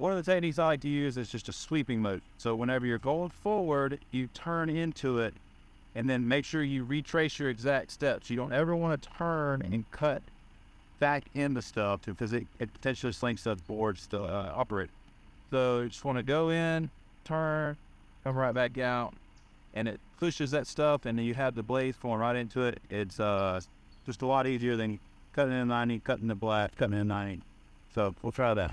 one of the techniques I like to use is just a sweeping motion. So whenever you're going forward, you turn into it and then make sure you retrace your exact steps. You don't ever want to turn and cut back into stuff because it potentially slinks the boards to operate. So you just want to go in, turn, come right back out, and it pushes that stuff, and then you have the blades going right into it. It's just a lot easier than cutting in 90, cutting the black, cutting in 90. So we'll try that.